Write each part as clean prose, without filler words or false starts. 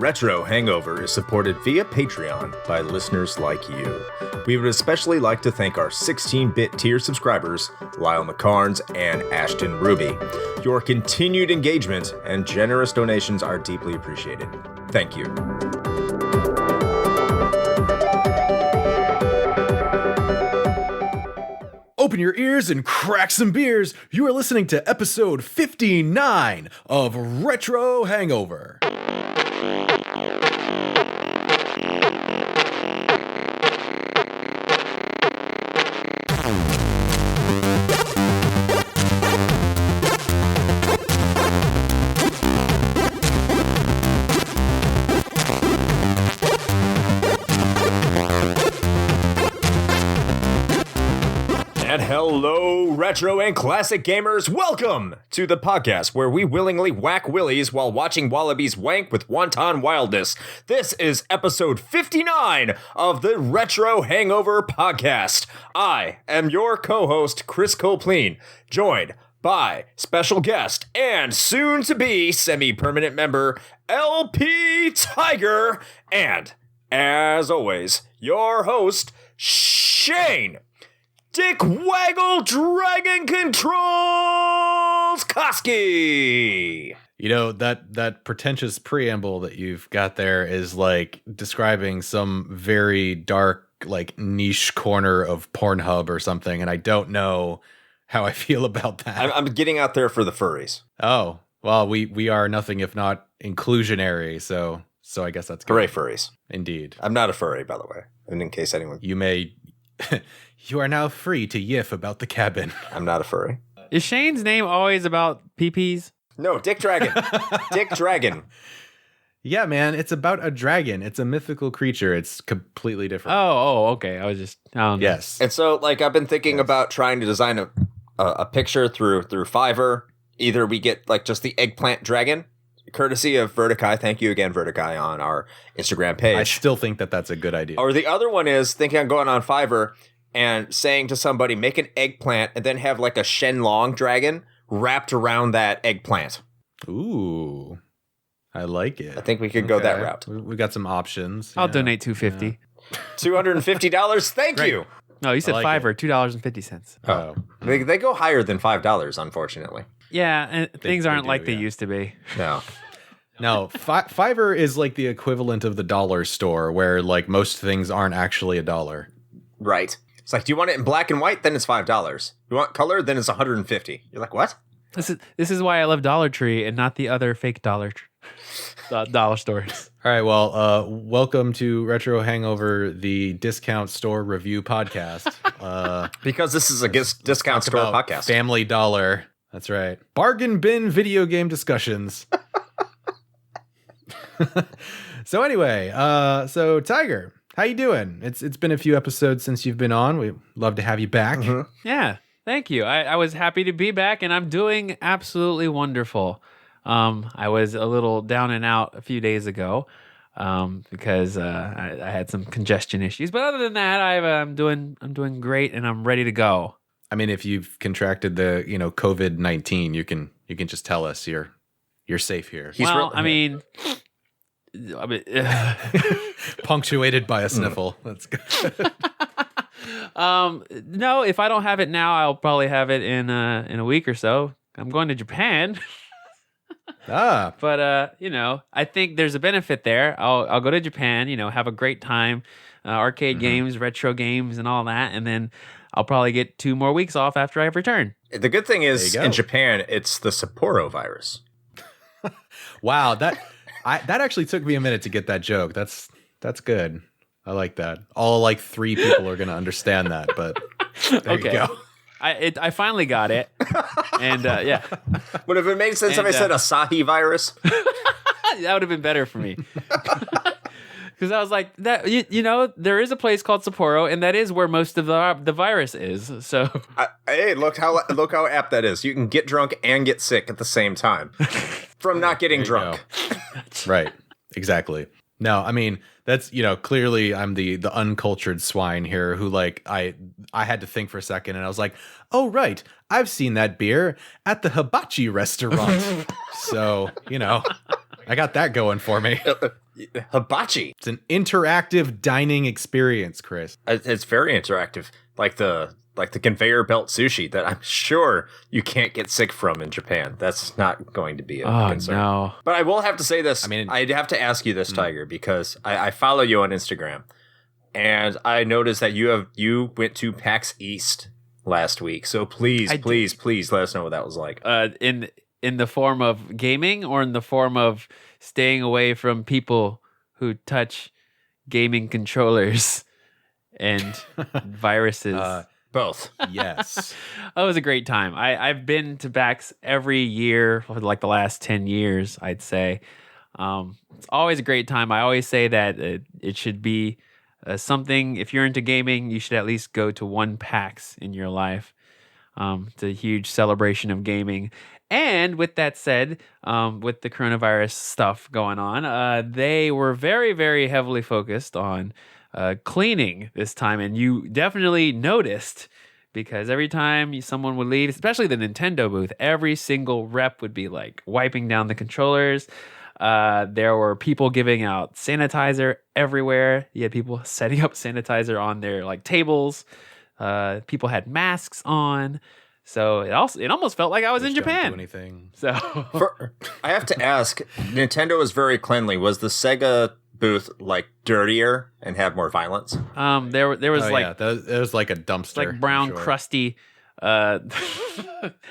Retro Hangover is supported via Patreon by listeners like you. We would especially like to thank our 16-bit tier subscribers, Lyle McCarnes and Ashton Ruby. Your continued engagement and generous donations are deeply appreciated. Thank you. Open your ears and crack some beers. You are listening to episode 59 of Retro Hangover. And hello, retro and classic gamers. Welcome to the podcast where we willingly whack willies while watching wallabies wank with wanton wildness. This is episode 59 of the Retro Hangover podcast. I am your co-host, Chris Copleen, joined by special guest and soon-to-be semi-permanent member, LPTyger, and, as always, your host, Shane Dick Waggle Dragon Controls Koski. You know, that pretentious preamble that you've got there is like describing some very dark, like niche corner of Pornhub or something, and I don't know how I feel about that. I'm getting out there for the furries. Oh, well, we are nothing if not inclusionary, so I guess that's good. Hooray, furries. Indeed. I'm not a furry, by the way, and in case anyone... You may... You are now free to yiff about the cabin. I'm not a furry. Is Shane's name always about PPs? No, Dick Dragon. Dick Dragon. Yeah, man, it's about a dragon. It's a mythical creature. It's completely different. Okay. I don't know. Yes. And so, like, I've been thinking about trying to design a picture through Fiverr. Either we get, like, just the eggplant dragon, courtesy of Vertikai. Thank you again, Vertikai, on our Instagram page. I still think that that's a good idea. Or the other one is thinking on going on Fiverr and saying to somebody, make an eggplant and then have like a Shenlong dragon wrapped around that eggplant. Ooh, I like it. I think we could go that route. We got some options. I'll donate $250. $250. Thank you. No, you said I like Fiverr, $2.50. Oh, They go higher than $5, unfortunately. Yeah, and things aren't like they yeah. used to be. No. No, Fiverr is like the equivalent of the dollar store where like most things aren't actually $1. Right. It's like, do you want it in black and white? Then it's $5. You want color? Then it's $150. You're like, what? This is why I love Dollar Tree and not the other fake dollar stores. All right, well, welcome to Retro Hangover, the discount store review podcast. Because this is a discount store about podcast. Family Dollar. That's right. Bargain bin video game discussions. So anyway, so Tiger, how you doing? It's been a few episodes since you've been on. We'd love to have you back. Mm-hmm. Yeah, thank you. I was happy to be back, and I'm doing absolutely wonderful. I was a little down and out a few days ago because I had some congestion issues. But other than that, I'm doing great, and I'm ready to go. I mean, if you've contracted the COVID-19, you can just tell us you're safe here. Punctuated by a sniffle. That's good. No, if I don't have it now, I'll probably have it in a week or so. I'm going to Japan. But I think there's a benefit there. I'll go to Japan, have a great time, arcade games, retro games, and all that, and then I'll probably get 2 more weeks off after I return. The good thing is, in Japan, it's the Sapporo virus. Wow, that actually took me a minute to get that joke. That's good. I like that. All like 3 people are going to understand that, but there you go. I finally got it, and yeah. Would have it made sense if I said Asahi virus? That would have been better for me. Because I was like, that there is a place called Sapporo, and that is where most of the virus is. So, hey, look how apt that is. You can get drunk and get sick at the same time from not getting drunk. Right, exactly. No, I mean, that's, clearly I'm the uncultured swine here who like I had to think for a second and I was like, "Oh right, I've seen that beer at the hibachi restaurant." So, I got that going for me. Hibachi. It's an interactive dining experience, Chris. It's very interactive. Like the conveyor belt sushi that I'm sure you can't get sick from in Japan. That's not going to be a concern. No. But I will have to say this. I mean, I'd have to ask you this, Tiger, because I follow you on Instagram, and I noticed that you went to PAX East last week. So please let us know what that was like. In the form of gaming or in the form of staying away from people who touch gaming controllers and viruses. Both. Yes. It was a great time. I've been to PAX every year for like the last 10 years, I'd say. It's always a great time. I always say that it should be something, if you're into gaming, you should at least go to one PAX in your life. It's a huge celebration of gaming. And with that said, with the coronavirus stuff going on, they were very, very heavily focused on cleaning this time. And you definitely noticed, because every time someone would leave, especially the Nintendo booth, every single rep would be like wiping down the controllers. There were people giving out sanitizer everywhere. You had people setting up sanitizer on their like tables. People had masks on. So it almost felt like I was in Japan. Don't do anything. So I have to ask, Nintendo was very cleanly. Was the Sega booth like dirtier and had more violence? There was it was like a dumpster, like brown, crusty. I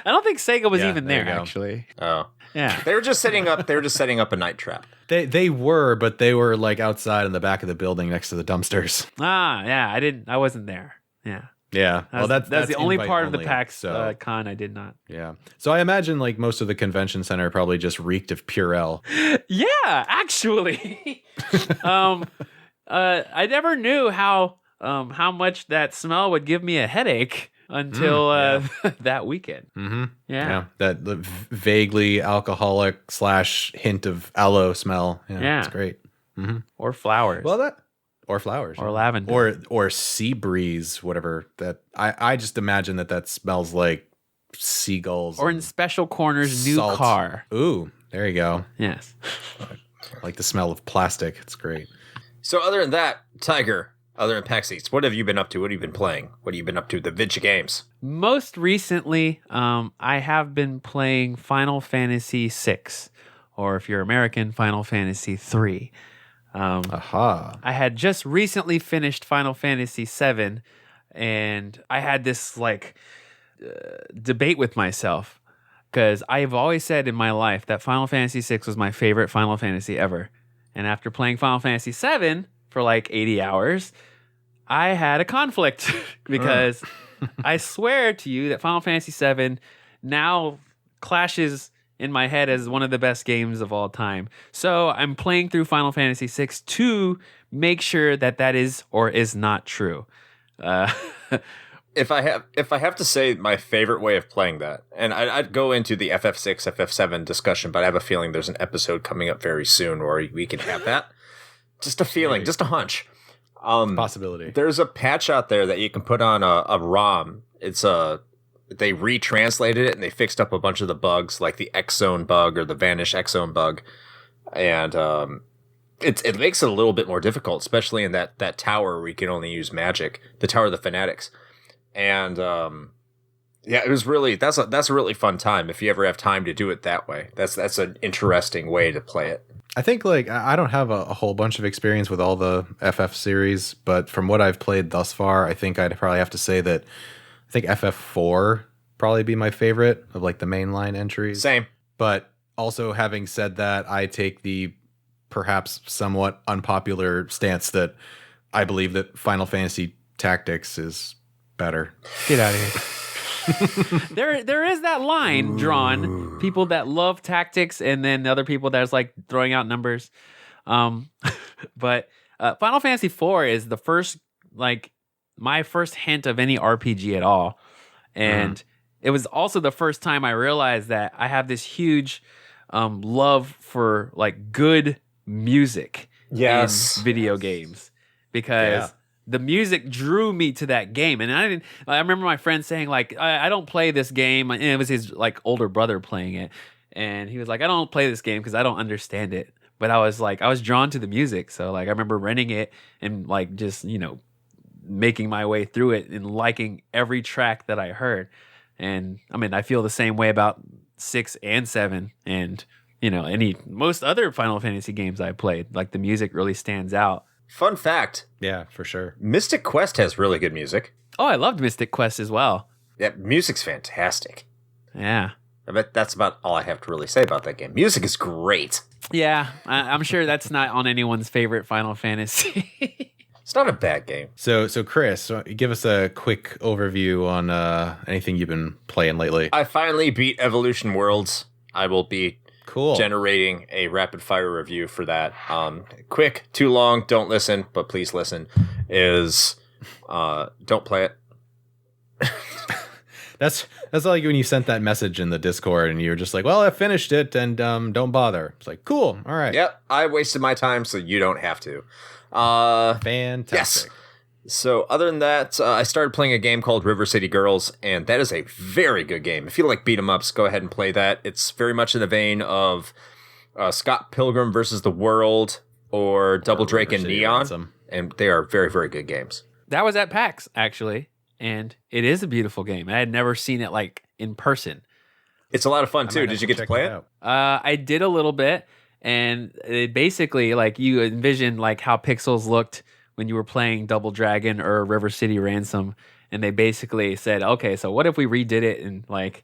don't think Sega was even there actually. Oh, yeah. They were just setting up a night trap. They were, but they were like outside in the back of the building next to the dumpsters. Yeah. I wasn't there. Yeah. Yeah, that's the only part of the PAX con I did not. Yeah, so I imagine like most of the convention center probably just reeked of Purell. Yeah, actually, I never knew how much that smell would give me a headache until that weekend. Mm-hmm. Yeah, that vaguely alcoholic / hint of aloe smell. Yeah, it's great. Mm-hmm. Or flowers. Or flowers. Or lavender. Or sea breeze, whatever. That I just imagine that smells like seagulls. Or in special corners, salt. New car. Ooh, there you go. Yes. I like the smell of plastic. It's great. So other than that, Tiger, other than PAX East, what have you been up to? What have you been playing? What have you been up to? The video games. Most recently, I have been playing Final Fantasy VI. Or if you're American, Final Fantasy 3. I had just recently finished Final Fantasy VII, and I had this debate with myself, because I've always said in my life that Final Fantasy VI was my favorite Final Fantasy ever. And after playing Final Fantasy VII for like 80 hours, I had a conflict because I swear to you that Final Fantasy VII now clashes in my head as one of the best games of all time. So I'm playing through Final Fantasy VI to make sure that is or is not true. If I have to say my favorite way of playing that, and I'd go into the FF6, FF7 discussion, but I have a feeling there's an episode coming up very soon where we can have that. Just a feeling, just a hunch. Possibility. There's a patch out there that you can put on a ROM. They retranslated it and they fixed up a bunch of the bugs, like the X Zone bug or the Vanish X Zone bug, and it makes it a little bit more difficult, especially in that tower where you can only use magic, the Tower of the Fanatics, and it was really that's a really fun time if you ever have time to do it that way. That's an interesting way to play it. I think I don't have a whole bunch of experience with all the FF series, but from what I've played thus far, I think I'd probably have to say that I think FF4 probably be my favorite of like the mainline entries. Same. But also having said that, I take the perhaps somewhat unpopular stance that I believe that Final Fantasy Tactics is better. Get out of here. There is that line drawn. People that love tactics and then other people that's like throwing out numbers. But Final Fantasy IV is the first my first hint of any RPG at all. And it was also the first time I realized that I have this huge love for like good music Yes. in video games because the music drew me to that game. And I remember my friend saying like, I don't play this game. And it was his like older brother playing it. And he was like, I don't play this game because I don't understand it. But I was drawn to the music. So like, I remember renting it and like, just, making my way through it and liking every track that I heard. And I mean, I feel the same way about 6 and 7 and, most other Final Fantasy games I played. Like the music really stands out. Fun fact. Yeah, for sure. Mystic Quest has really good music. Oh, I loved Mystic Quest as well. Yeah, music's fantastic. Yeah. I bet that's about all I have to really say about that game. Music is great. Yeah, I'm sure that's not on anyone's favorite Final Fantasy. It's not a bad game. So Chris, give us a quick overview on anything you've been playing lately. I finally beat Evolution Worlds. I will be generating a rapid fire review for that. Quick, too long, don't listen, but please listen. Don't play it. That's like when you sent that message in the Discord and you were just like, well, I finished it and don't bother. It's like, cool. All right. Yep. I wasted my time, so you don't have to. Fantastic. Yes. So other than that, I started playing a game called River City Girls, and that is a very good game. If you like beat 'em ups, go ahead and play that. It's very much in the vein of Scott Pilgrim versus the World or Double Drake and Neon, and they are very, very good games. That was at PAX, actually, and it is a beautiful game. I had never seen it like in person. It's a lot of fun, too. Did you get to play it? I did a little bit, and it basically, like, you envision like how pixels looked when you were playing Double Dragon or River City Ransom, and they basically said, okay, so what if we redid it and like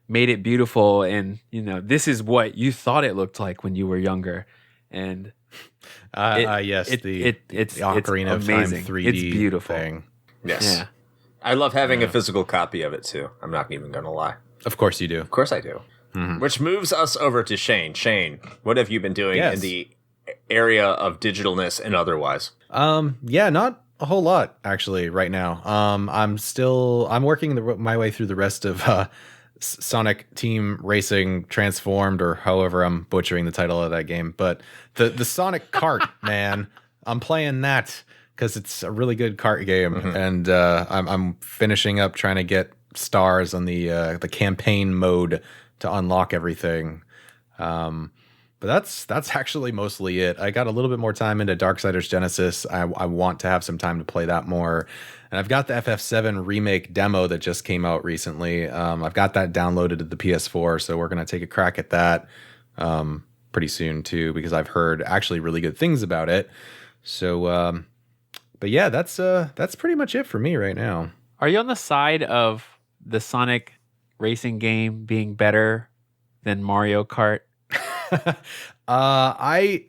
made it beautiful, and this is what you thought it looked like when you were younger, and yes, it's Ocarina of Time 3D. It's beautiful. Thing. Yes, yeah. I love having a physical copy of it too. I'm not even gonna lie. Of course you do. Of course I do. Mm-hmm. Which moves us over to Shane. Shane, what have you been doing in the area of digitalness and otherwise? Not a whole lot actually right now. I'm working my way through the rest of Sonic Team Racing Transformed, or however I'm butchering the title of that game. But the Sonic Kart, man, I'm playing that because it's a really good kart game, and I'm finishing up trying to get stars on the campaign mode to unlock everything. But that's actually mostly it. I got a little bit more time into Darksiders Genesis. I want to have some time to play that more. And I've got the FF7 remake demo that just came out recently. I've got that downloaded to the PS4, so we're going to take a crack at that pretty soon too, because I've heard actually really good things about it. So, but yeah, that's pretty much it for me right now. Are you on the side of the Sonic racing game being better than Mario Kart? I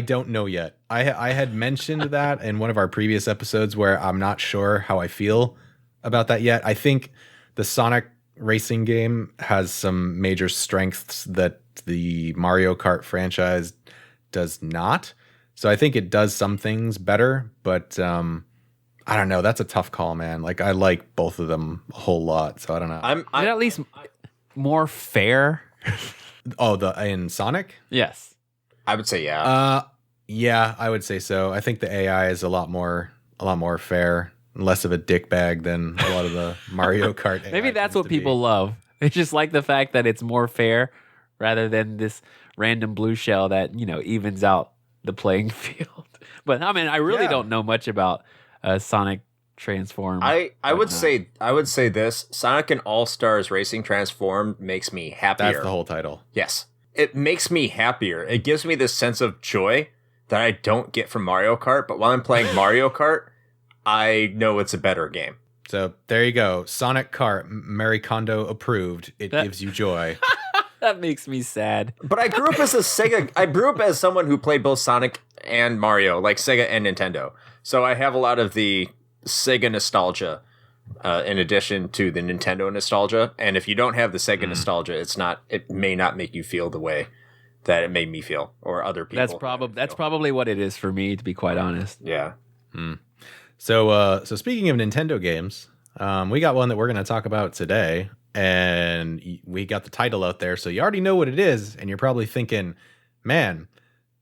don't know yet. I had mentioned that in one of our previous episodes where I'm not sure how I feel about that yet. I think the Sonic racing game has some major strengths that the Mario Kart franchise does not. So I think it does some things better, but I don't know. That's a tough call, man. Like, I like both of them a whole lot, so I don't know. I'm at least more fair. Oh, in Sonic? Yes. I would say yeah. Yeah, I would say so. I think the AI is a lot more fair, less of a dickbag than a lot of the Mario Kart AI. Maybe that's what people love. They just like the fact that it's more fair rather than this random blue shell that, evens out the playing field. But I mean, I really don't know much about Sonic Transform. I would say this: Sonic and All Stars Racing Transformed makes me happier. That's the whole title. Yes, it makes me happier. It gives me this sense of joy that I don't get from Mario Kart. But while I'm playing Mario Kart, I know it's a better game. So there you go, Sonic Kart, Mary Kondo approved. It gives you joy. That makes me sad. But I grew up as I grew up as someone who played both Sonic and Mario, like Sega and Nintendo. So I have a lot of the Sega nostalgia in addition to the Nintendo nostalgia. And if you don't have the Sega nostalgia, it may not make you feel the way that it made me feel, or other people. That's probably what it is for me, to be quite honest. Yeah. So speaking of Nintendo games, we got one that we're going to talk about today, and we got the title out there, so you already know what it is, and you're probably thinking, man,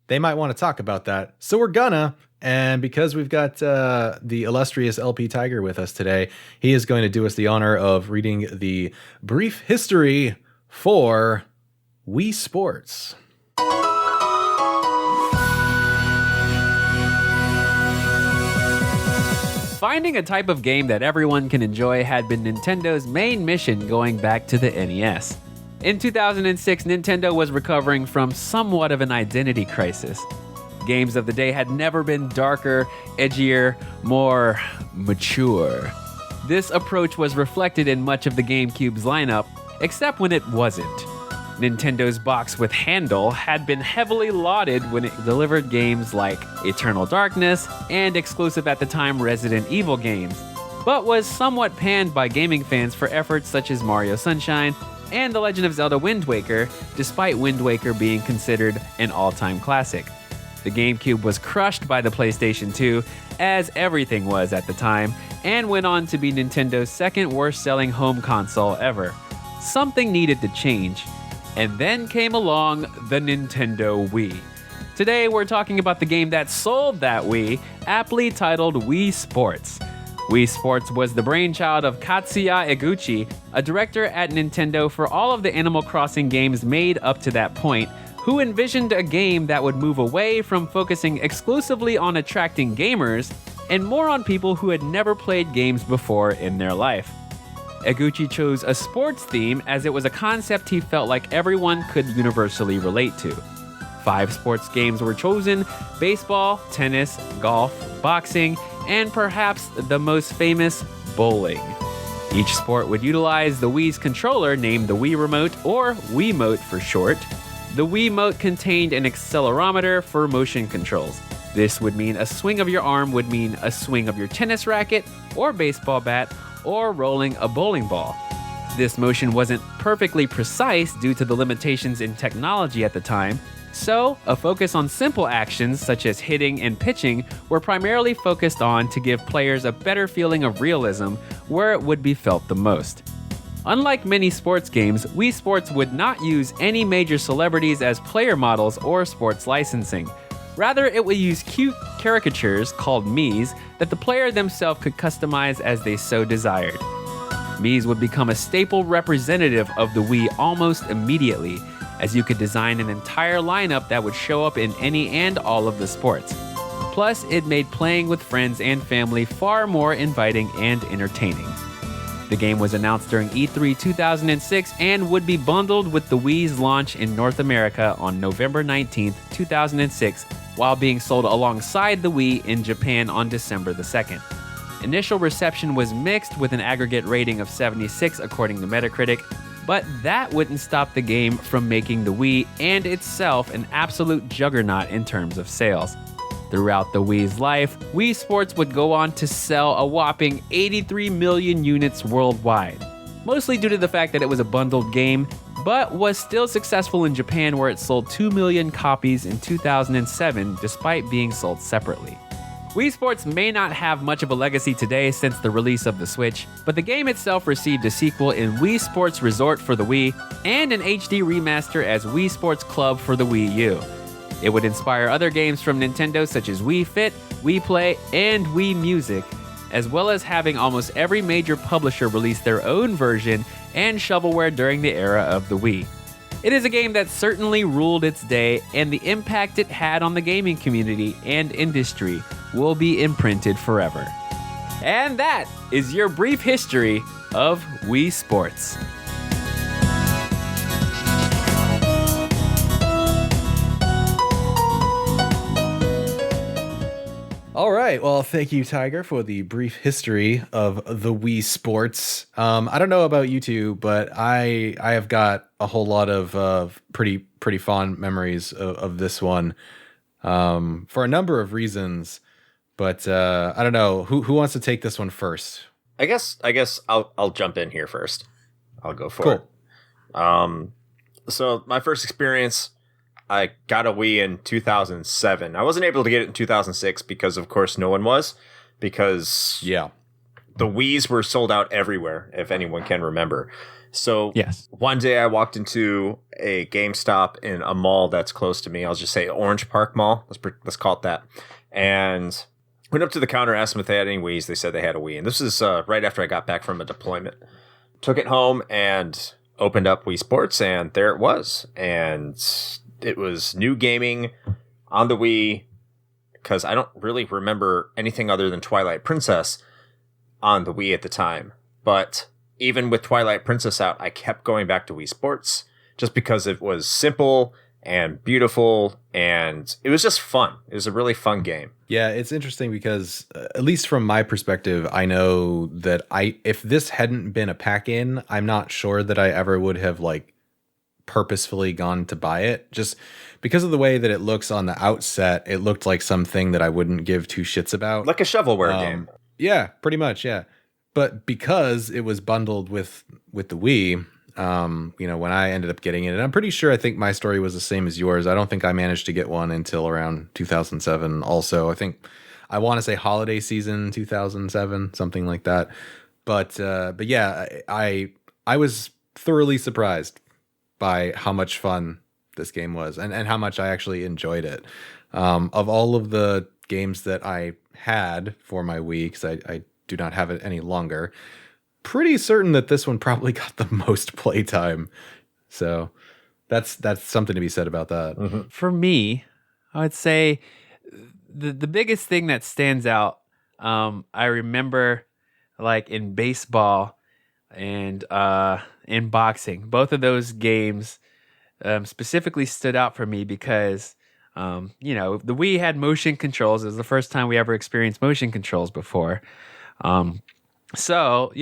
they might want to talk about that. So we're gonna. And because we've got the illustrious LPTyger with us today, he is going to do us the honor of reading the brief history for Wii Sports. Finding a type of game that everyone can enjoy had been Nintendo's main mission going back to the NES. In 2006, Nintendo was recovering from somewhat of an identity crisis. Games of the day had never been darker, edgier, more mature. This approach was reflected in much of the GameCube's lineup, except when it wasn't. Nintendo's box with handle had been heavily lauded when it delivered games like Eternal Darkness and exclusive at the time Resident Evil games, but was somewhat panned by gaming fans for efforts such as Mario Sunshine and The Legend of Zelda Wind Waker, despite Wind Waker being considered an all-time classic. The GameCube was crushed by the PlayStation 2, as everything was at the time, and went on to be Nintendo's second worst-selling home console ever. Something needed to change. And then came along the Nintendo Wii. Today we're talking about the game that sold that Wii, aptly titled Wii Sports. Wii Sports was the brainchild of Katsuya Eguchi, a director at Nintendo for all of the Animal Crossing games made up to that point, who envisioned a game that would move away from focusing exclusively on attracting gamers and more on people who had never played games before in their life. Eguchi chose a sports theme as it was a concept he felt like everyone could universally relate to. 5 sports games were chosen: baseball, tennis, golf, boxing, and perhaps the most famous, bowling. Each sport would utilize the Wii's controller, named the Wii Remote, or Wiimote for short. The Wiimote contained an accelerometer for motion controls. This would mean a swing of your arm would mean a swing of your tennis racket or baseball bat, or rolling a bowling ball. This motion wasn't perfectly precise due to the limitations in technology at the time, so a focus on simple actions such as hitting and pitching were primarily focused on to give players a better feeling of realism where it would be felt the most. Unlike many sports games, Wii Sports would not use any major celebrities as player models or sports licensing. Rather, it would use cute caricatures called Miis that the player themselves could customize as they so desired. Miis would become a staple representative of the Wii almost immediately, as you could design an entire lineup that would show up in any and all of the sports. Plus, it made playing with friends and family far more inviting and entertaining. The game was announced during E3 2006 and would be bundled with the Wii's launch in North America on November 19, 2006, while being sold alongside the Wii in Japan on December the 2nd. Initial reception was mixed with an aggregate rating of 76 according to Metacritic, but that wouldn't stop the game from making the Wii and itself an absolute juggernaut in terms of sales. Throughout the Wii's life, Wii Sports would go on to sell a whopping 83 million units worldwide, mostly due to the fact that it was a bundled game, but was still successful in Japan where it sold 2 million copies in 2007 despite being sold separately. Wii Sports may not have much of a legacy today since the release of the Switch, but the game itself received a sequel in Wii Sports Resort for the Wii and an HD remaster as Wii Sports Club for the Wii U. It would inspire other games from Nintendo such as Wii Fit, Wii Play, and Wii Music, as well as having almost every major publisher release their own version and shovelware during the era of the Wii. It is a game that certainly ruled its day, and the impact it had on the gaming community and industry will be imprinted forever. And that is your brief history of Wii Sports. All right. Well, thank you, Tiger, for the brief history of the Wii Sports. I don't know about you two, but I have got a whole lot of pretty fond memories of this one for a number of reasons. But I don't know who wants to take this one first. I guess I'll jump in here first. I'll go for it. So my first experience, I got a Wii in 2007. I wasn't able to get it in 2006 because, of course, no one was. Because the Wiis were sold out everywhere, if anyone can remember. So Yes. one day I walked into a GameStop in a mall that's close to me. I'll just say Orange Park Mall. Let's call it that. And went up to the counter, asked them if they had any Wiis. They said they had a Wii. And this is right after I got back from a deployment. Took it home and opened up Wii Sports, and there it was. And it was new gaming on the Wii, because I don't really remember anything other than Twilight Princess on the Wii at the time. But even with Twilight Princess out, I kept going back to Wii Sports just because it was simple and beautiful, and it was just fun. It was a really fun game. Yeah, it's interesting because at least from my perspective, I know that if this hadn't been a pack-in, I'm not sure that I ever would have like purposefully gone to buy it. Just because of the way that it looks on the outset, it looked like something that I wouldn't give two shits about. Like a shovelware game. Yeah, pretty much, yeah. But because it was bundled with the Wii, when I ended up getting it, and I'm pretty sure I think my story was the same as yours. I don't think I managed to get one until around 2007. Also, I want to say holiday season 2007, something like that. But yeah, I was thoroughly surprised by how much fun this game was and how much I actually enjoyed it. Of all of the games that I had for my Wii, because I do not have it any longer, pretty certain that this one probably got the most playtime. So that's something to be said about that. Mm-hmm. For me, I would say the biggest thing that stands out, I remember like in baseball and in boxing, both of those games specifically stood out for me because the Wii had motion controls. It was the first time we ever experienced motion controls before. So,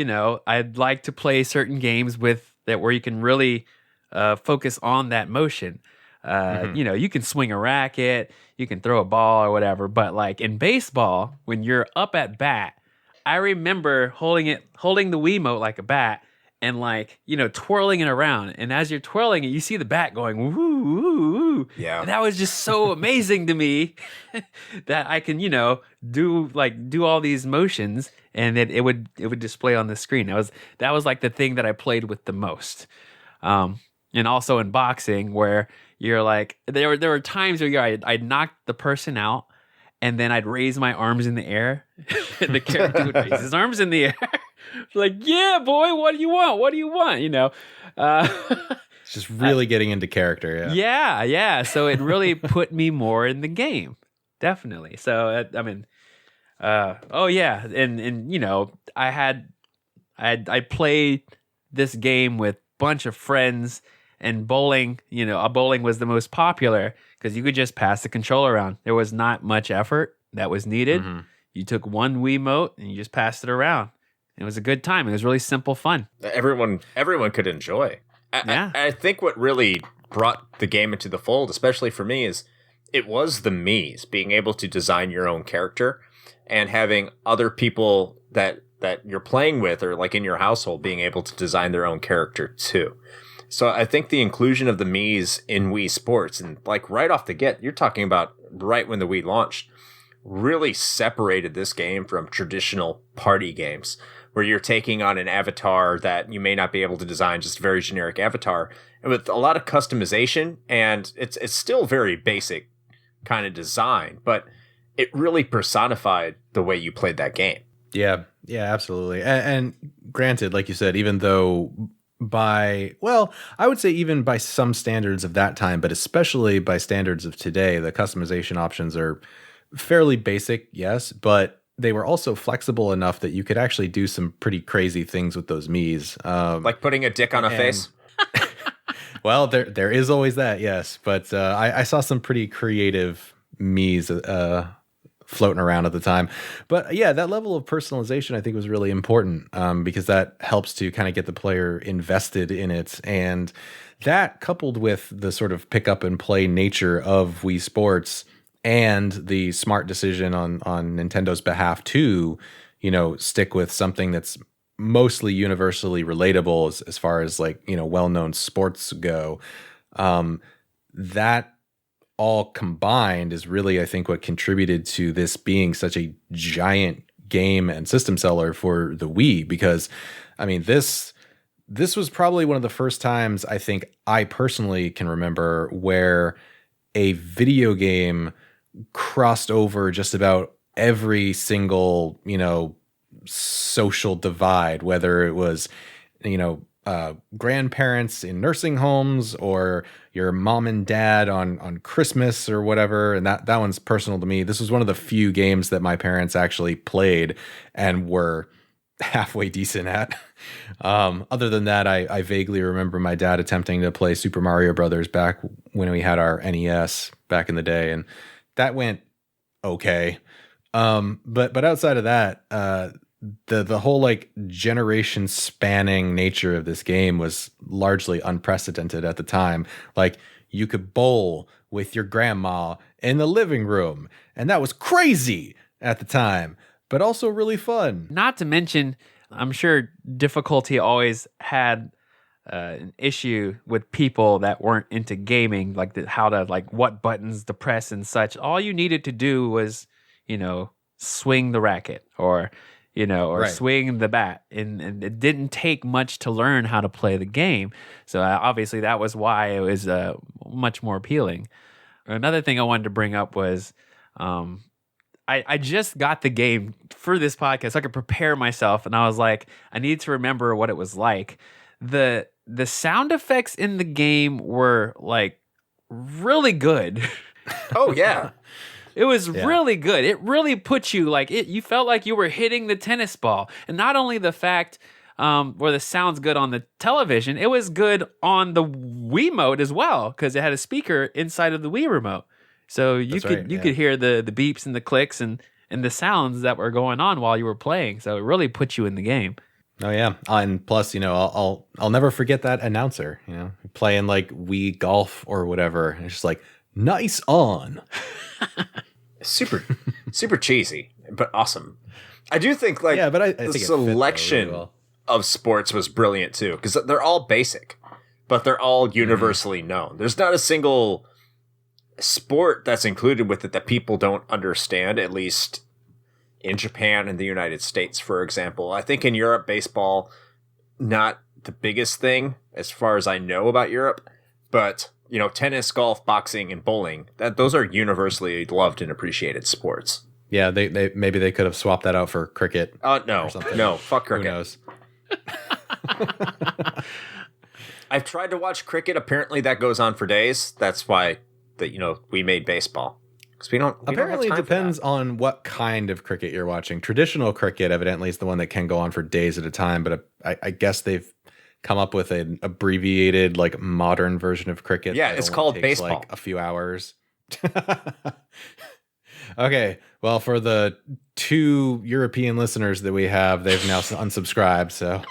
I'd like to play certain games where you can really focus on that motion. You can swing a racket, you can throw a ball or whatever, but like in baseball, when you're up at bat, I remember holding the Wiimote like a bat and twirling it around. And as you're twirling it, you see the bat going woo, woo, woo. Yeah. And that was just so amazing to me that I can, do all these motions and it would display on the screen. That was like the thing that I played with the most. And also in boxing where you're like, there were times where I'd knock the person out and then I'd raise my arms in the air. And the character would raise his arms in the air. Like, yeah, boy, what do you want? What do you want? It's just really getting into character. Yeah. Yeah. So it really put me more in the game. Definitely. So, oh yeah. And I played this game with a bunch of friends, and bowling, bowling was the most popular because you could just pass the controller around. There was not much effort that was needed. Mm-hmm. You took one Wiimote and you just passed it around. It was a good time. It was really simple fun. Everyone could enjoy. Yeah. I think what really brought the game into the fold, especially for me, is it was the Mii's, being able to design your own character and having other people that you're playing with or like in your household being able to design their own character too. So I think the inclusion of the Mii's in Wii Sports, and like right off the get, you're talking about right when the Wii launched, really separated this game from traditional party games where you're taking on an avatar that you may not be able to design, just a very generic avatar, and with a lot of customization, and it's still very basic kind of design, but it really personified the way you played that game. Yeah, absolutely. And granted, like you said, even though I would say even by some standards of that time, but especially by standards of today, the customization options are fairly basic, yes, but they were also flexible enough that you could actually do some pretty crazy things with those Mii's. Like putting a dick on a face? Well, there is always that, yes. But I saw some pretty creative Mii's floating around at the time. But yeah, that level of personalization I think was really important because that helps to kind of get the player invested in it. And that coupled with the sort of pick up and play nature of Wii Sports and the smart decision on Nintendo's behalf to, stick with something that's mostly universally relatable as far as like, well-known sports go. That all combined is really, I think, what contributed to this being such a giant game and system seller for the Wii, because I mean, this this was probably one of the first times I think I personally can remember where a video game crossed over just about every single, social divide, whether it was, grandparents in nursing homes or your mom and dad on Christmas or whatever. And that one's personal to me. This was one of the few games that my parents actually played and were halfway decent at. Other than that, I vaguely remember my dad attempting to play Super Mario Brothers back when we had our NES back in the day, and that went okay. But outside of that, the whole like generation spanning nature of this game was largely unprecedented at the time. Like, you could bowl with your grandma in the living room, and that was crazy at the time, but also really fun. Not to mention, I'm sure difficulty always had an issue with people that weren't into gaming, like how to, like, what buttons to press and such. All you needed to do was, swing the racket or right. Swing the bat. And it didn't take much to learn how to play the game. So obviously that was why it was much more appealing. Another thing I wanted to bring up was I just got the game for this podcast so I could prepare myself. And I was like, I need to remember what it was like. The sound effects in the game were like really good. Oh, yeah. It was really good. It really put you you felt like you were hitting the tennis ball. And not only the fact where the sound's good on the television, it was good on the Wii mode as well, because it had a speaker inside of the Wii remote. So you could hear the beeps and the clicks and the sounds that were going on while you were playing. So it really put you in the game. Oh yeah, and plus, I'll never forget that announcer. Playing like Wii Golf or whatever. And it's just like, nice on. super cheesy, but awesome. I do think but I think the selection really of sports was brilliant too, because they're all basic, but they're all universally known. There's not a single sport that's included with it that people don't understand, at least in Japan and the United States, for example. I think in Europe, baseball, not the biggest thing as far as I know about Europe, but tennis, golf, boxing, and bowling, those are universally loved and appreciated sports. Yeah, they maybe they could have swapped that out for cricket. No, fuck cricket. Who knows? I've tried to watch cricket. Apparently that goes on for days. That's why we made baseball. Because we don't apparently it depends on what kind of cricket you're watching. Traditional cricket evidently is the one that can go on for days at a time, but I guess they've come up with an abbreviated, like, modern version of cricket. Yeah, it's called baseball. Like a few hours. Okay, well, for the 2 European listeners that we have, they've now unsubscribed. So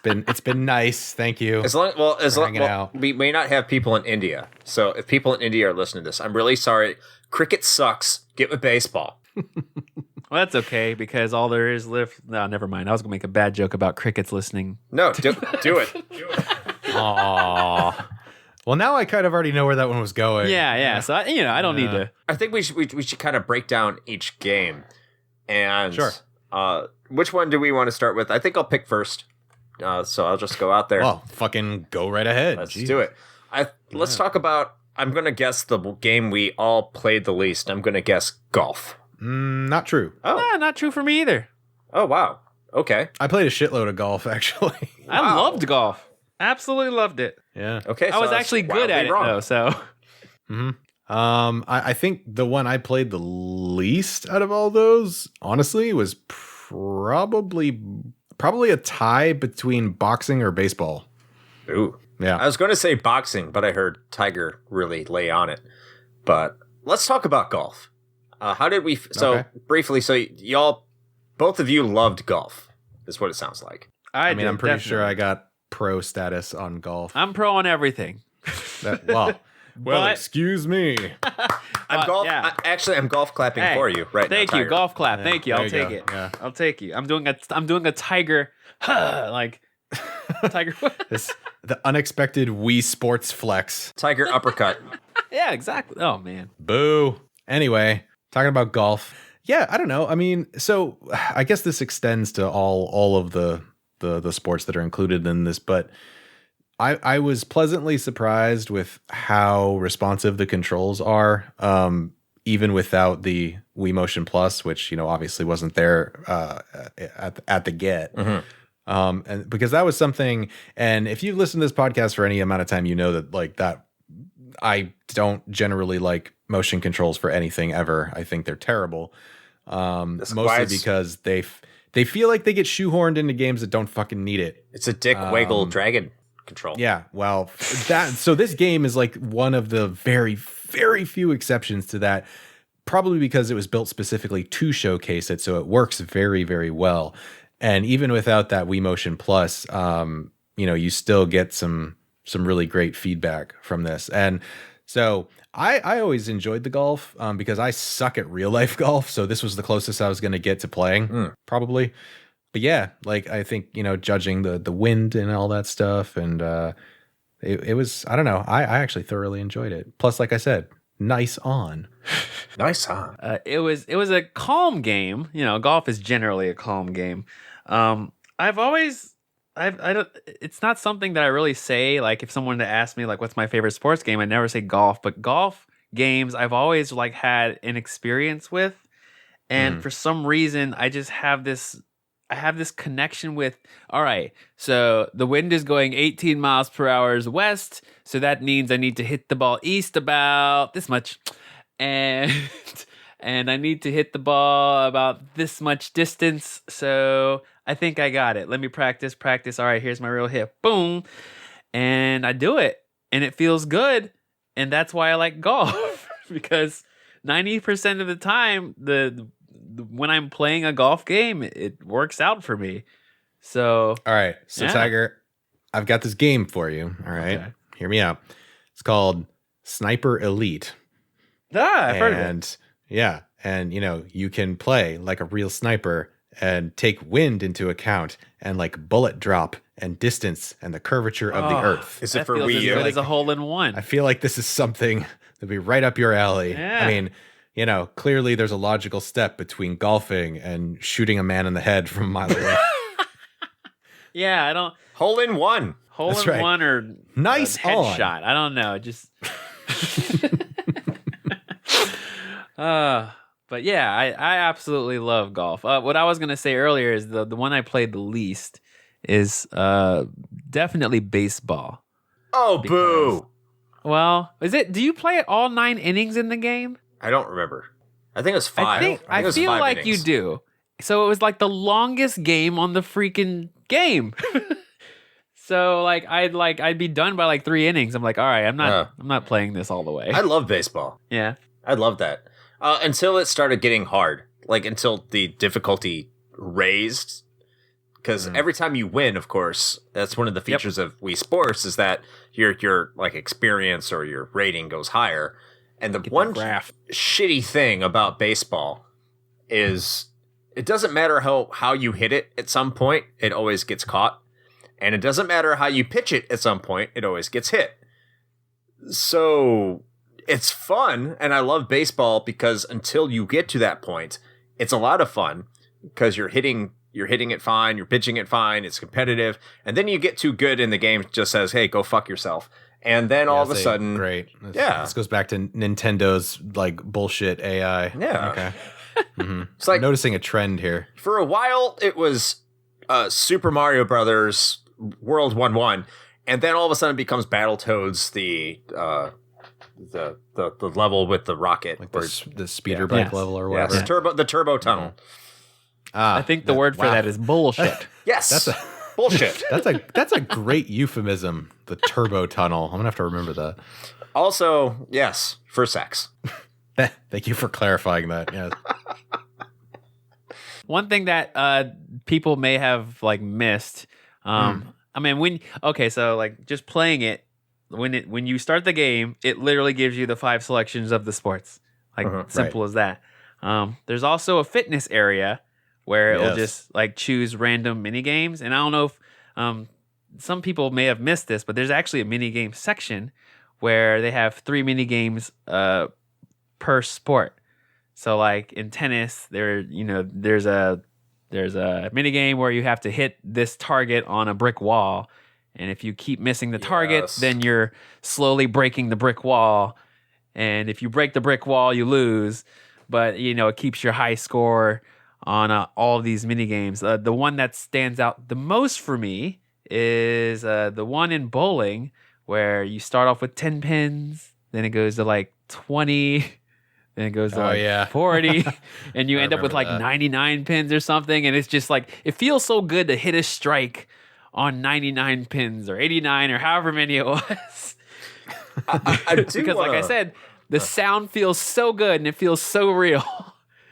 it's been nice. Thank you. We may not have people in India. So if people in India are listening to this, I'm really sorry. Cricket sucks. Get with baseball. Well, that's okay, because all there is left. No, never mind. I was gonna make a bad joke about crickets listening. No, do it. Do it. Aww. Well, now I kind of already know where that one was going. Yeah. So I don't need to. I think we should kind of break down each game. And sure. Which one do we want to start with? I think I'll pick first. So I'll just go out there. Well, fucking go right ahead. Let's do it. Let's talk about. I'm gonna guess the game we all played the least. I'm gonna guess golf. Not true. Oh, no, not true for me either. Oh, wow. Okay. I played a shitload of golf, actually. Wow. I loved golf. Absolutely loved it. Yeah. Okay. I was actually good at it, though, so. Mm-hmm. I think the one I played the least out of all those, honestly, was probably a tie between boxing or baseball. Ooh. Yeah. I was going to say boxing, but I heard Tiger really lay on it. But let's talk about golf. How did we... briefly, both of you loved golf, is what it sounds like. I mean, I'm pretty sure I got pro status on golf. I'm pro on everything. Well, excuse me. I'm golf clapping for you right now. Thank you, golf clap. Yeah, thank you. I'll take it. Yeah. I'll take you. I'm doing a tiger, like tiger. The unexpected Wii Sports flex. Tiger uppercut. Yeah, exactly. Oh man. Boo. Anyway, talking about golf. Yeah, I don't know. I mean, so I guess this extends to all of the the sports that are included in this, but I was pleasantly surprised with how responsive the controls are, even without the Wii Motion Plus, which, you know, obviously wasn't there at the get. And because that was something, and if you've listened to this podcast for any amount of time, you know that like that I don't generally like motion controls for anything ever. I think they're terrible. Mostly because they feel like they get shoehorned into games that don't fucking need it. It's a dick waggle dragon control. Yeah, well, so this game is like one of the very, very few exceptions to that, probably because it was built specifically to showcase it, so it works very, very well. And even without that Wii Motion Plus, you know, you still get some really great feedback from this. And so I always enjoyed the golf because I suck at real life golf, so this was the closest I was going to get to playing, probably. But yeah, like I think, you know, judging the wind and all that stuff, and it was, I don't know, I actually thoroughly enjoyed it. Plus, like I said, nice on. Nice on. It was a calm game. You know, golf is generally a calm game. It's not something that I really say, like if someone to ask me like what's my favorite sports game, I never say golf, but golf games I've always like had an experience with. And for some reason I just have this connection with, all right, so the wind is going 18 miles per hour west, so that means I need to hit the ball east about this much, and I need to hit the ball about this much distance, so I think I got it. Let me practice. All right, here's my real hit. Boom. And I do it, and it feels good, and that's why I like golf, because 90% of the time, when I'm playing a golf game, it works out for me. So, all right. So, yeah. Tiger, I've got this game for you. All right. Okay. Hear me out. It's called Sniper Elite. I've heard of it. Yeah. And, you know, you can play like a real sniper and take wind into account and like bullet drop and distance and the curvature of the earth. Is it for Wii U? As a hole-in-one. I feel like this is something that'd be right up your alley. Yeah. I mean, you know, clearly there's a logical step between golfing and shooting a man in the head from a mile away. Yeah, I don't. Hole-in-one. Hole-in-one or nice headshot. I don't know. Just. But yeah, I absolutely love golf. What I was gonna say earlier is the one I played the least is definitely baseball. Oh, boo! Well, do you play it all 9 innings in the game? I don't remember. I think it was 5. I feel like innings. You do. So it was like the longest game on the freaking game. So like I'd be done by like 3 innings. I'm like, all right, I'm not playing this all the way. I love baseball. Yeah, I love that. Until it started getting hard, like until the difficulty raised. Because every time you win, of course, that's one of the features of Wii Sports is that your like experience or your rating goes higher. And the one shitty thing about baseball is it doesn't matter how you hit it at some point, it always gets caught. And it doesn't matter how you pitch it at some point, it always gets hit. So it's fun, and I love baseball because until you get to that point, it's a lot of fun because you're hitting it fine, you're pitching it fine, it's competitive, and then you get too good and the game just says, hey, go fuck yourself. And then all of a sudden... Great. This goes back to Nintendo's like bullshit AI. Yeah. Okay. Mm-hmm. It's like... I'm noticing a trend here. For a while, it was Super Mario Brothers World 1-1, and then all of a sudden it becomes Battletoads, the level with the rocket. Like the speeder bike level or whatever. Yes, the turbo tunnel. I think the word for that is bullshit. Yes. That's bullshit. That's a great euphemism. The turbo tunnel. I'm gonna have to remember that. Also, yes, for sex. Thank you for clarifying that. Yes. One thing that people may have like missed. I mean, so like just playing it, when you start the game, it literally gives you the 5 selections of the sports. Like simple as that. There's also a fitness area where it'll just like choose random mini games, and I don't know if some people may have missed this, but there's actually a mini game section where they have 3 mini games per sport. So like in tennis, there's a There's a mini game where you have to hit this target on a brick wall. And if you keep missing the target, then you're slowly breaking the brick wall. And if you break the brick wall, you lose. But, you know, it keeps your high score on all of these mini games. The one that stands out the most for me is the one in bowling where you start off with 10 pins, then it goes to like 20, then it goes to 40, and you end up with like 99 pins or something. And it's just like, it feels so good to hit a strike on 99 pins or 89 or however many it was. I do because like I said, the sound feels so good and it feels so real.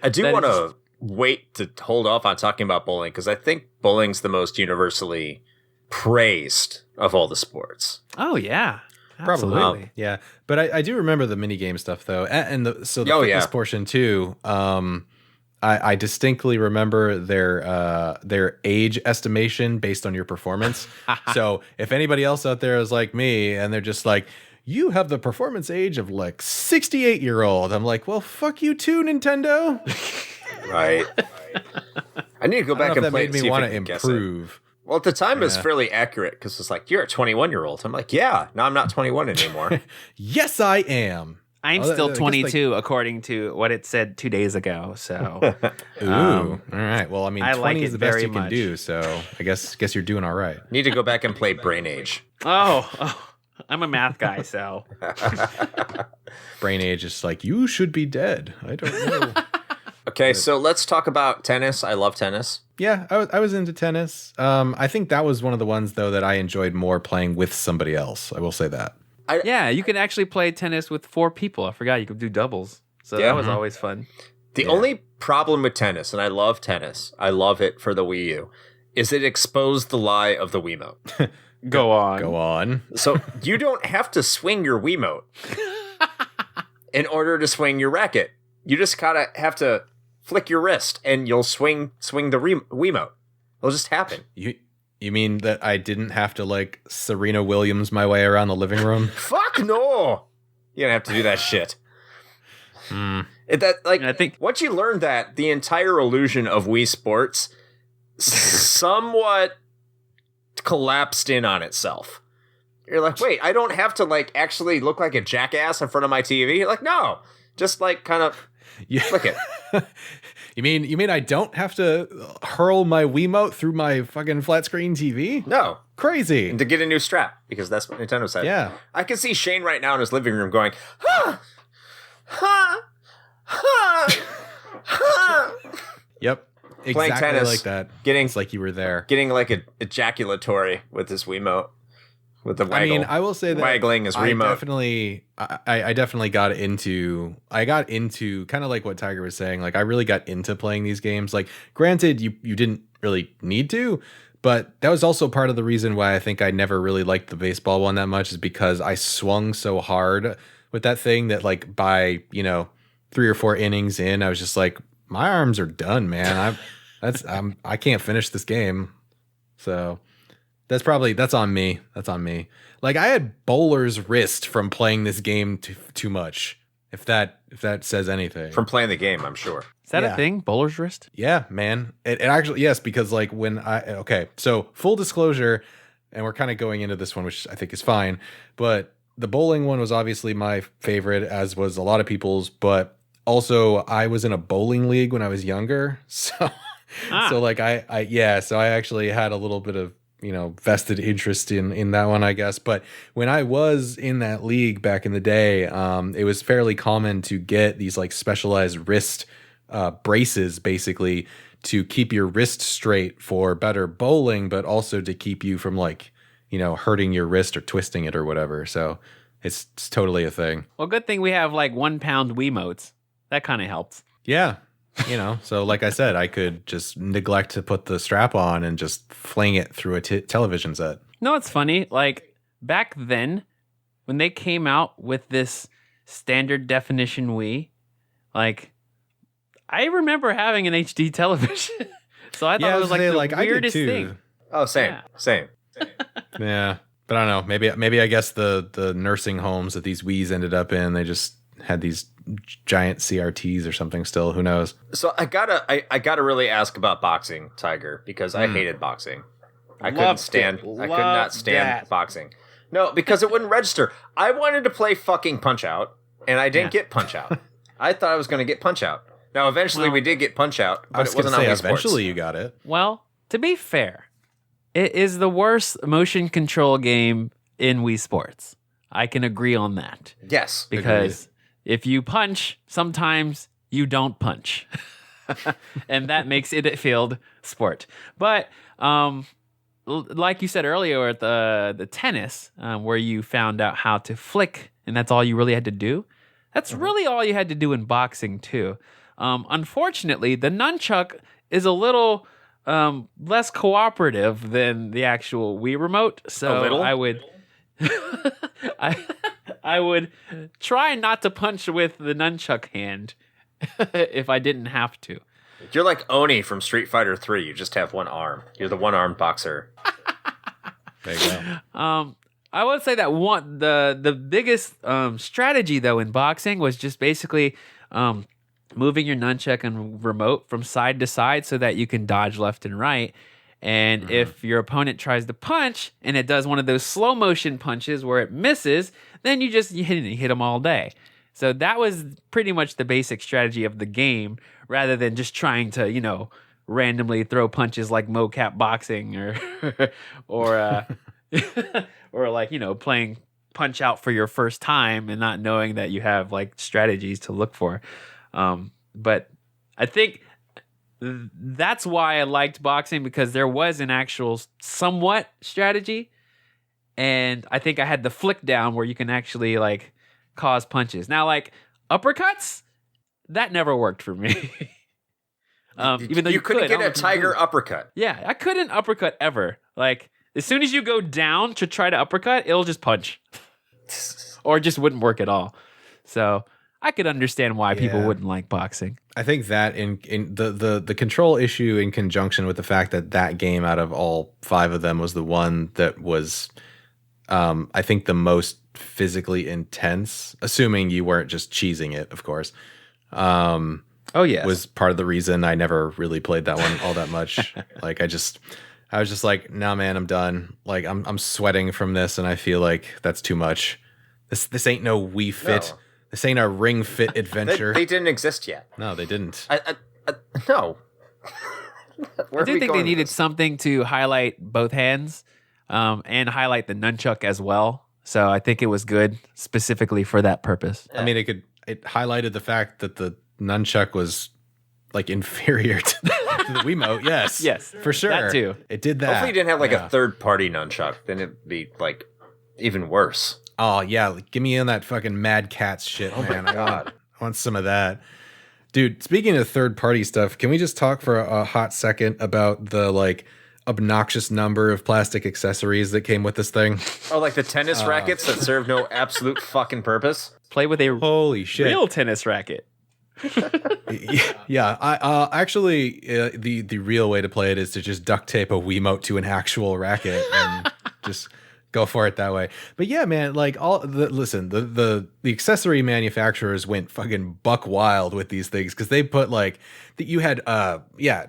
I do want to wait to hold off on talking about bowling because I think bowling's the most universally praised of all the sports. Oh, yeah. Probably. Absolutely. Yeah. But I do remember the minigame stuff, though. And the fitness portion, too. I distinctly remember their age estimation based on your performance. So if anybody else out there is like me and they're just like, you have the performance age of like 68-year-old. I'm like, well, fuck you too, Nintendo. Right. I need to go back and play. That made me want to improve. Well, at the time, it was fairly accurate because it's like, you're a 21-year-old. I'm like, yeah, no, I'm not 21 anymore. Yes, I am. I'm still 22, according to what it said 2 days ago. So, ooh, all right. Well, I mean, 20 like is the best you can do. So, I guess you're doing all right. Need to go back and play Brain Age. Oh, I'm a math guy, so Brain Age is like, you should be dead. I don't know. Okay, so let's talk about tennis. I love tennis. Yeah, I was into tennis. I think that was one of the ones, though, that I enjoyed more playing with somebody else. I will say that. Yeah, you can actually play tennis with 4 people. I forgot you could do doubles. So that was always fun. The only problem with tennis, and I love tennis, I love it for the Wii U, is it exposed the lie of the Wiimote. Go on. Go on. So you don't have to swing your Wiimote in order to swing your racket. You just gotta have to flick your wrist and you'll swing the Wiimote. It'll just happen. You mean that I didn't have to like Serena Williams my way around the living room? Fuck no! You don't have to do that shit. I think once you learn that, the entire illusion of Wii Sports somewhat collapsed in on itself. You're like, wait, I don't have to like actually look like a jackass in front of my TV. You're like, no, just like kind of flick it. You mean I don't have to hurl my Wiimote through my fucking flat screen TV? No. Crazy. And to get a new strap, because that's what Nintendo said. Yeah. I can see Shane right now in his living room going, ha, ha, ha, ha. Yep. Playing exactly tennis, like that. Getting, it's like you were there. Getting like a ejaculatory with his Wiimote. With the waggle. I mean, I will say that waggling his remote. I definitely got into kind of like what Tiger was saying. Like I really got into playing these games. Like granted, you didn't really need to, but that was also part of the reason why I think I never really liked the baseball one that much is because I swung so hard with that thing that like by, 3 or 4 innings in, I was just like, my arms are done, man. I can't finish this game. So that's on me. That's on me. Like I had bowler's wrist from playing this game too much. If that says anything. From playing the game, I'm sure. Is that a thing? Bowler's wrist? Yeah, man. It actually, yes, because like so full disclosure, and we're kind of going into this one, which I think is fine, but the bowling one was obviously my favorite, as was a lot of people's, but also I was in a bowling league when I was younger. So, so like so I actually had a little bit of, vested interest in that one, I guess. But when I was in that league back in the day, it was fairly common to get these like specialized wrist braces, basically to keep your wrist straight for better bowling, but also to keep you from like, hurting your wrist or twisting it or whatever. So it's totally a thing. Well, good thing we have like 1 pound Wiimotes. That kind of helps. Yeah. So like I said, I could just neglect to put the strap on and just fling it through a television set. No, it's funny. Like back then, when they came out with this standard definition Wii, like I remember having an HD television. So I thought it was like the weirdest thing. Oh, same. Yeah, but I don't know. Maybe I guess the nursing homes that these Wiis ended up in, they just had these giant CRTs or something still. Who knows? So I gotta really ask about boxing, Tiger, because I hated boxing. I could not stand boxing. No, because it wouldn't register. I wanted to play fucking Punch Out, and I didn't get Punch Out. I thought I was going to get Punch Out. Now, eventually, we did get Punch Out, but it wasn't on Wii Sports. Eventually, you got it. Well, to be fair, it is the worst motion control game in Wii Sports. I can agree on that. Yes. Because if you punch, sometimes you don't punch. And that makes it a field sport. But like you said earlier at the tennis, where you found out how to flick, and that's all you really had to do. That's really all you had to do in boxing, too. Unfortunately, the nunchuck is a little less cooperative than the actual Wii remote. So I would... I would try not to punch with the nunchuck hand if I didn't have to. You're like Oni from Street Fighter 3. You just have one arm. You're the one-armed boxer. There you go. I would say that the biggest strategy though in boxing was just basically moving your nunchuck and remote from side to side so that you can dodge left and right. And if your opponent tries to punch and it does one of those slow motion punches where it misses, then you hit them all day. So that was pretty much the basic strategy of the game, rather than just trying to, randomly throw punches like mocap boxing or or like, playing Punch Out for your first time and not knowing that you have like strategies to look for. But I think that's why I liked boxing, because there was an actual somewhat strategy. And I think I had the flick down where you can actually like cause punches. Now, like uppercuts, that never worked for me. Even though you couldn't get a Tiger uppercut. Yeah, I couldn't uppercut ever. Like as soon as you go down to try to uppercut, it'll just punch. Or it just wouldn't work at all. So I could understand why people wouldn't like boxing. I think that in the control issue in conjunction with the fact that game out of all 5 of them was the one that was, I think, the most physically intense, assuming you weren't just cheesing it, of course. Was part of the reason I never really played that one all that much. Like I was just like, nah, man, I'm done. Like I'm sweating from this, and I feel like that's too much. This ain't no Wii Fit. No. This ain't a Ring Fit adventure. They didn't exist yet. No, they didn't. No. I do think they needed something to highlight both hands and highlight the nunchuck as well. So I think it was good specifically for that purpose. I mean, it highlighted the fact that the nunchuck was like inferior to the Wiimote. Yes, for sure. That too. It did that. Hopefully, you didn't have like a third-party nunchuck. Then it'd be like even worse. Oh yeah, give me in that fucking Mad Catz shit, man. My God. I want some of that. Dude, speaking of third-party stuff, can we just talk for a hot second about the like obnoxious number of plastic accessories that came with this thing? Oh, like the tennis rackets that serve no absolute fucking purpose? Play with a holy shit real tennis racket. Yeah, I actually the real way to play it is to just duct tape a Wiimote to an actual racket and just go for it that way. But yeah, man, like the accessory manufacturers went fucking buck wild with these things, because they put like you had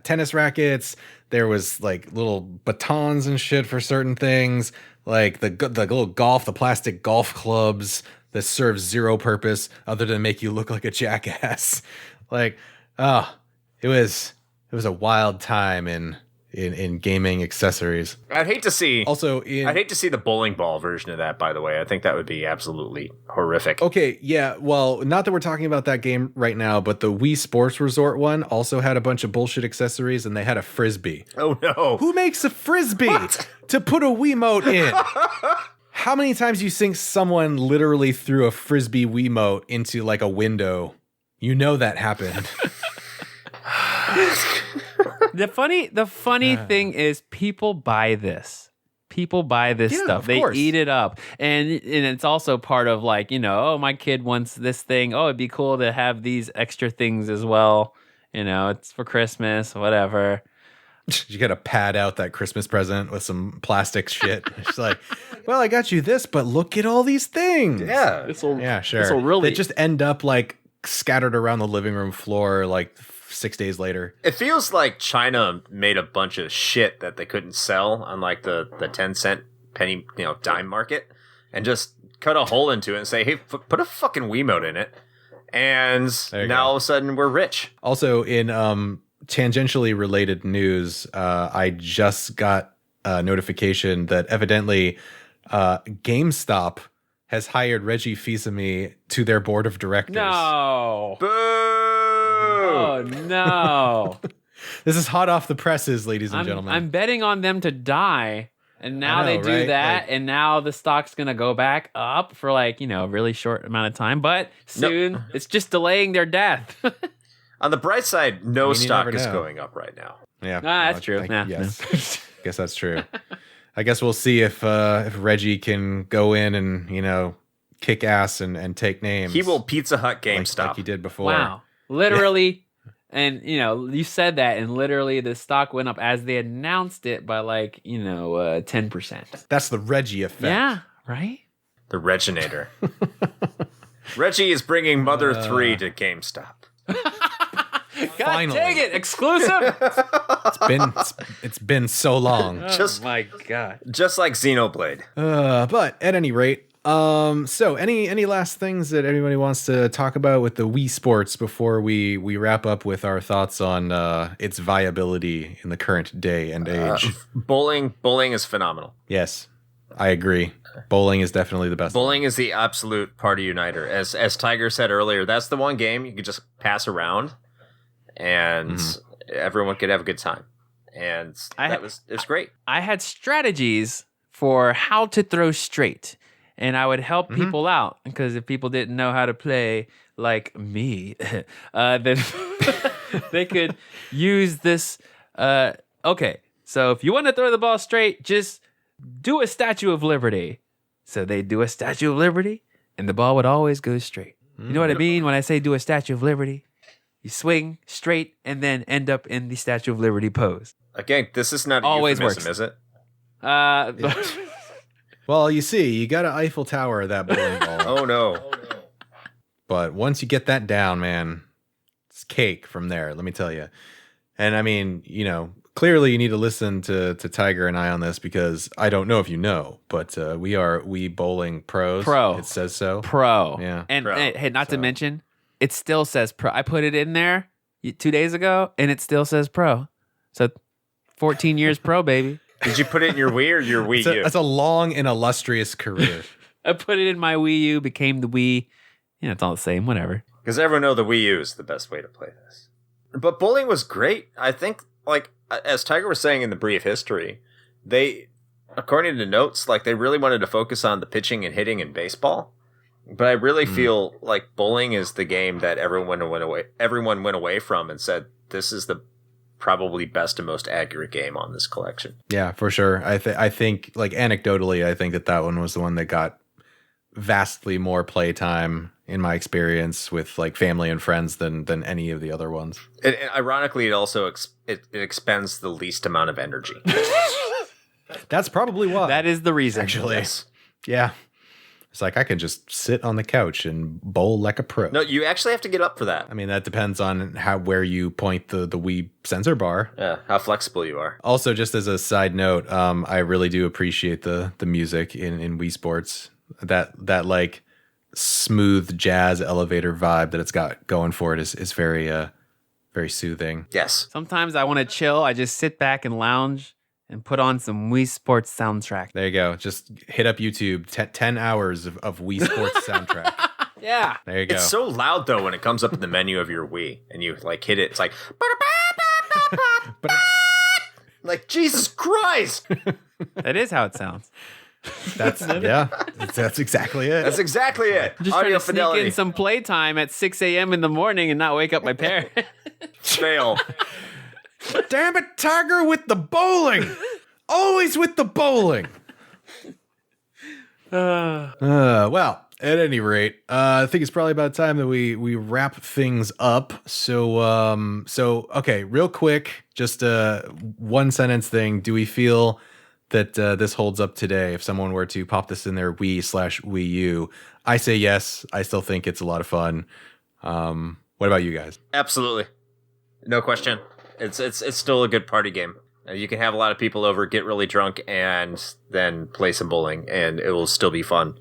tennis rackets. There was like little batons and shit for certain things, like the little the plastic golf clubs that serve zero purpose other than make you look like a jackass. Like, it was a wild time in gaming accessories. I'd hate to see the bowling ball version of that, by the way. I think that would be absolutely horrific. Okay, yeah, well, not that we're talking about that game right now, but the Wii Sports Resort one also had a bunch of bullshit accessories, and they had a frisbee. Oh no. Who makes a frisbee to put a Wiimote in? How many times do you think someone literally threw a frisbee Wiimote into like a window? You know that happened. The funny thing is people buy this. People buy this stuff. They eat it up. And it's also part of like, oh, my kid wants this thing. Oh, it'd be cool to have these extra things as well. It's for Christmas, whatever. You got to pad out that Christmas present with some plastic shit. It's like, well, I got you this, but look at all these things. Yeah. Yeah, sure. This'll really They just end up like scattered around the living room floor like 6 days later. It feels like China made a bunch of shit that they couldn't sell on like the 10-cent penny, dime market, and just cut a hole into it and say, hey, put a fucking Wiimote in it. And now all of a sudden we're rich. Also, in tangentially related news, I just got a notification that evidently GameStop has hired Reggie Fils-Aimé to their board of directors. No. Boo! Oh, no. This is hot off the presses, ladies and gentlemen. I'm betting on them to die. And now I know, they do right? that, Like, and now the stock's going to go back up for a really short amount of time. But soon, it's just delaying their death. On the bright side, no stock is know. going up right now. Yeah, that's true. Yes, guess that's true. I guess we'll see if Reggie can go in and kick ass and take names. He will Pizza Hut GameStop like he did before. Wow, literally. And you said that, and literally the stock went up as they announced it by 10%. That's the Reggie effect. Yeah, right. The Reginator. Reggie is bringing Mother 3 to GameStop. God Finally. dang it, exclusive. It's been so long. Just my God. Just like Xenoblade. But at any rate, so any last things that anybody wants to talk about with the Wii Sports before we wrap up with our thoughts on its viability in the current day and age? Bowling is phenomenal. Yes, I agree. Bowling is definitely the best. Bowling is the absolute party uniter. As Tiger said earlier, that's the one game you could just pass around and everyone could have a good time. And it's great. I had strategies for how to throw straight, and I would help people out, because if people didn't know how to play like me, then they could use this. Okay, so if you want to throw the ball straight, just do a Statue of Liberty. So they do a Statue of Liberty, and the ball would always go straight. You know what I mean when I say do a Statue of Liberty? You swing straight and then end up in the Statue of Liberty pose. Again, this is not Always euphemism, works. is it? Well, you see, you got to Eiffel Tower that bowling ball. Oh no. But once you get that down, man, it's cake from there, let me tell you. And I mean, clearly you need to listen to Tiger and I on this, because I don't know if you know, but we are Wii Bowling pros. Pro. It says so. Pro. Yeah. And Pro. hey, not to mention, it still says pro. I put it in there 2 days ago, and it still says pro. So 14 years pro, baby. Did you put it in your Wii or your Wii U? That's a long and illustrious career. I put it in my Wii U, became the Wii. It's all the same, whatever. Because everyone knows the Wii U is the best way to play this. But bowling was great. I think, as Tiger was saying in the brief history, they, according to notes, they really wanted to focus on the pitching and hitting in baseball. But I really feel like bowling is the game that everyone went away from and said, this is the probably best and most accurate game on this collection. Yeah, for sure. I think, anecdotally, I think that one was the one that got vastly more playtime in my experience with family and friends than any of the other ones. And ironically, it also it expends the least amount of energy. That's probably why. That is the reason. Actually. Yes. Yeah. It's I can just sit on the couch and bowl like a pro. No, you actually have to get up for that. I mean, that depends on where you point the Wii sensor bar. Yeah, how flexible you are. Also, just as a side note, I really do appreciate the music in Wii Sports. That smooth jazz elevator vibe that it's got going for it is very very soothing. Yes. Sometimes I want to chill. I just sit back and lounge and put on some Wii Sports soundtrack. There you go. Just hit up YouTube. 10 hours of Wii Sports soundtrack. Yeah. There you go. It's so loud though when it comes up in the menu of your Wii and you hit it. It's like Jesus Christ. That is how it sounds. That's exactly it. That's exactly it. Just Audio trying to sneak fidelity. in some playtime at 6 a.m. in the morning and not wake up my parents. Fail. Damn it, Tiger with the bowling. Always with the bowling. Well, At any rate, I think it's probably about time that we wrap things up. So okay, real quick, just a one sentence thing. Do we feel that this holds up today? If someone were to pop this in their Wii/Wii U, I say yes. I still think it's a lot of fun. What about you guys? Absolutely, no question. It's still a good party game. You can have a lot of people over, get really drunk, and then play some bowling, and it will still be fun.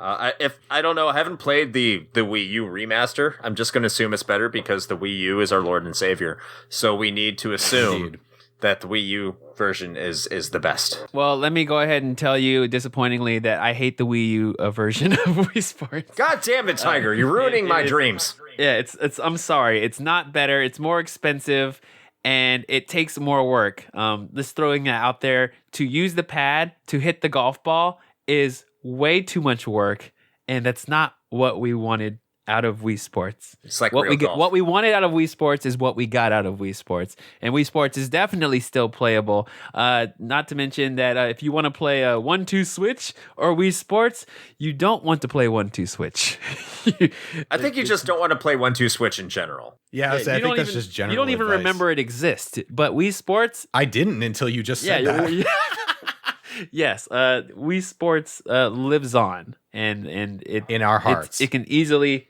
I don't know, I haven't played the Wii U remaster. I'm just going to assume it's better because the Wii U is our Lord and Savior. So we need to assume that the Wii U version is the best. Well, let me go ahead and tell you, disappointingly, that I hate the Wii U version of Wii Sports. God damn it, Tiger! You're ruining my dreams. Yeah, it's. I'm sorry. It's not better. It's more expensive, and it takes more work. Just throwing that out there. To use the pad to hit the golf ball is way too much work, and that's not what we wanted out of Wii Sports. It's like what we wanted out of Wii Sports is what we got out of Wii Sports, and Wii Sports is definitely still playable. Not to mention that if you want to play a 1-2 switch or Wii Sports, you don't want to play 1-2 switch. I think you just don't want to play 1-2 switch in general. Yeah, I think that's just general. You don't even advice. Remember it exists, but Wii Sports. I didn't until you just said that. Yes, Wii Sports lives on, and it in our hearts. It can easily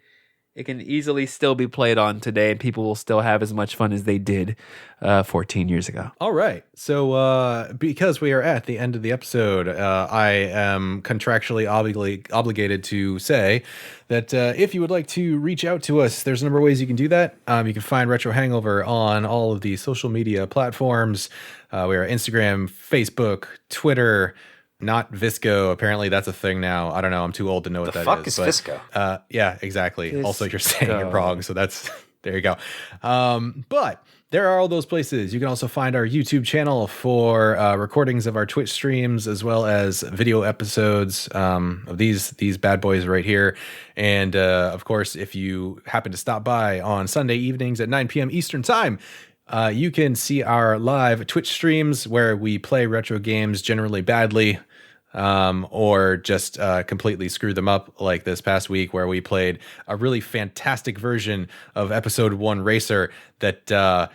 still be played on today, and people will still have as much fun as they did 14 years ago. All right, so because we are at the end of the episode, I am contractually obligated to say that if you would like to reach out to us, there's a number of ways you can do that. You can find Retro Hangover on all of the social media platforms. We are Instagram, Facebook, Twitter, not Visco. Apparently that's a thing now. I don't know. I'm too old to know what that is. The fuck is Visco? Yeah, exactly. Visco. Also, you're saying it wrong. So that's, there you go. But there are all those places. You can also find our YouTube channel for recordings of our Twitch streams, as well as video episodes of these bad boys right here. And of course, if you happen to stop by on Sunday evenings at 9 p.m. Eastern time, you can see our live Twitch streams where we play retro games generally badly, or just completely screw them up, like this past week where we played a really fantastic version of Episode 1 Racer that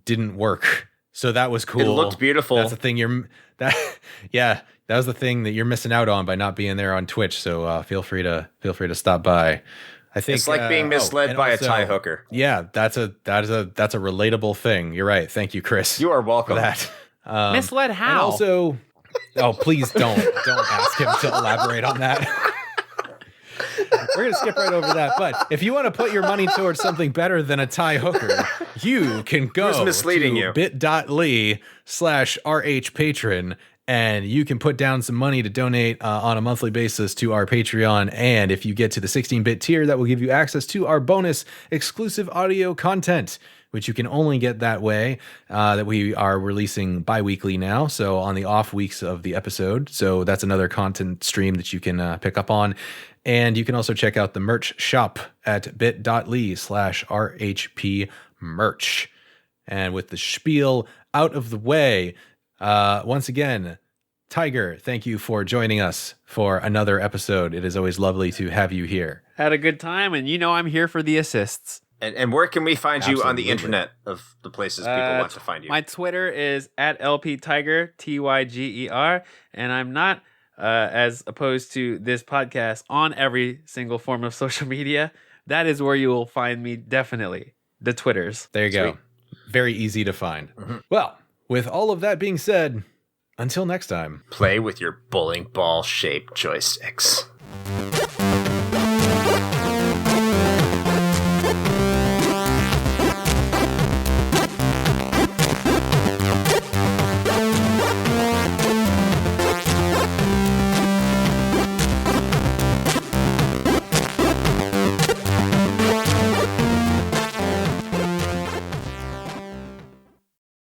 didn't work. So that was cool. It looked beautiful. That's the thing that was the thing that you're missing out on by not being there on Twitch. So feel free to stop by. I think it's like being misled by a tie hooker. Yeah, that's a relatable thing. You're right. Thank you, Chris. You are welcome. For that. Misled how? And also, please don't ask him to elaborate on that. We're gonna skip right over that. But if you want to put your money towards something better than a tie hooker, you can go to bit.ly/RH patron. And you can put down some money to donate on a monthly basis to our Patreon. And if you get to the 16-bit tier, that will give you access to our bonus exclusive audio content, which you can only get that way, that we are releasing bi-weekly now. So on the off weeks of the episode. So that's another content stream that you can pick up on. And you can also check out the merch shop at bit.ly/RHP merch. And with the spiel out of the way, once again, Tiger, thank you for joining us for another episode. It is always lovely to have you here. Had a good time, and I'm here for the assists. And where can we find you on the internet of the places people want to find you? My Twitter is at LPTyger, TYGER, and I'm not, as opposed to this podcast, on every single form of social media. That is where you will find me, definitely. The Twitters. There you go. Very easy to find. Mm-hmm. Well, with all of that being said, until next time. Play with your bowling ball-shaped joysticks.